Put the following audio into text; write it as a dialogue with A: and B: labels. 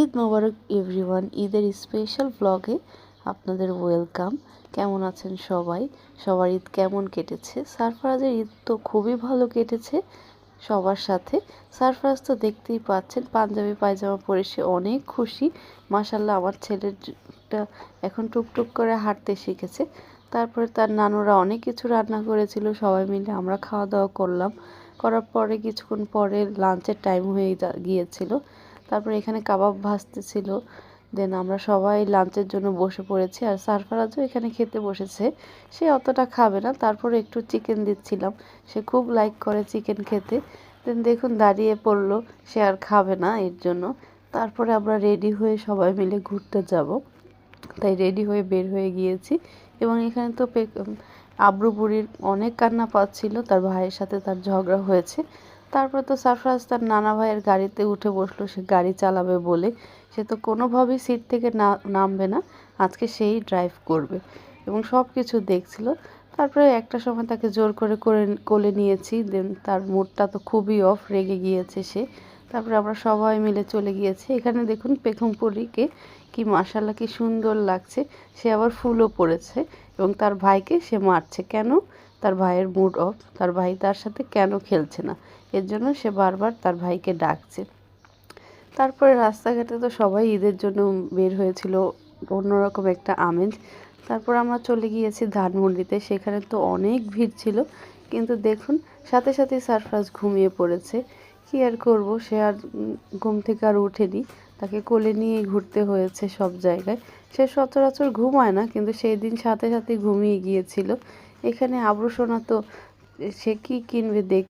A: ঈদ মোবারক everyone. ঈদের special ব্লগে আপনাদের ওয়েলকাম। কেমন আছেন সবাই? সবার ঈদ কেমন কেটেছে? সারফরাজের ঈদ তো খুবই ভালো কেটেছে সবার সাথে। সারফরাজ তো দেখতেই পাচ্ছেন পাঞ্জাবি পায়জামা পরে সে অনেক খুশি। মাশাল্লাহ, আমার ছেলেটা এখন টুকটুক করে হাঁটতে শিখেছে। তারপরে তার নানুরা অনেক কিছু রান্না করেছিল, সবাই মিলে আমরা খাওয়া দাওয়া করলাম। করার পরে কিছুক্ষণ পরে লাঞ্চের টাইম হয়ে গিয়েছিল। তারপরে এখানে কাবাব ভাজতেছিল। দেন আমরা সবাই লাঞ্চের জন্য বসে পড়েছি, আর সারফরাজও এখানে খেতে বসেছে। সে অতটা খাবে না, তারপরে একটু চিকেন দিচ্ছিলাম, সে খুব লাইক করে চিকেন খেতে। দেন দেখুন দাঁড়িয়ে পড়লো, সে আর খাবে না এর জন্য। তারপরে আমরা রেডি হয়ে সবাই মিলে ঘুরতে যাব, তাই রেডি হয়ে বের হয়ে গিয়েছি। এবং এখানে তো আব্রু বুড়ির অনেক কান্না পাচ্ছিল, তার ভাইয়ের সাথে তার ঝগড়া হয়েছে। তারপর তো সারফরাজ তার নানা ভাইয়ের গাড়িতে উঠে বসলো, সে গাড়ি চালাবে বলে। সে তো কোনোভাবেই সিট থেকে নামবে না, আজকে সেই ড্রাইভ করবে এবং সব কিছু দেখছিল। তারপরে একটা সময় তাকে জোর করে করে কোলে নিয়েছি। দেন তার মুডটা তো খুবই অফ, রেগে গিয়েছে সে। তারপরে আমরা সবাই মিলে চলে গিয়েছি। এখানে দেখুন পেখমপুরীকে কি মাশাল্লাহ কি সুন্দর লাগছে। সে আবার ফুলও পড়েছে এবং তার ভাইকে সে মারছে কেন? তার ভাইয়ের মুড অফ, তার ভাই তার সাথে কেন খেলছে না, এর জন্য সে বারবার তার ভাইকে ডাকছে। তারপরে রাস্তাঘাটে তো সবাই ঈদের জন্য বের হয়েছিল, অন্যরকম একটা আমেজ। তারপর আমরা চলে গিয়েছি ধানমন্ডিতে, সেখানে তো অনেক ভিড় ছিল। কিন্তু দেখুন সাথে সাথে সারফরাজ ঘুমিয়ে পড়েছে। কী আর করবো, সে আর ঘুম থেকে আর ওঠেনি, তাকে কোলে নিয়েই ঘুরতে হয়েছে সব জায়গায়। সে সচরাচর ঘুমায় না, কিন্তু সেই দিন সাথে সাথে ঘুমিয়ে গিয়েছিল। এখানে আব্রু সোনা তো সে কী কিনবে দেখ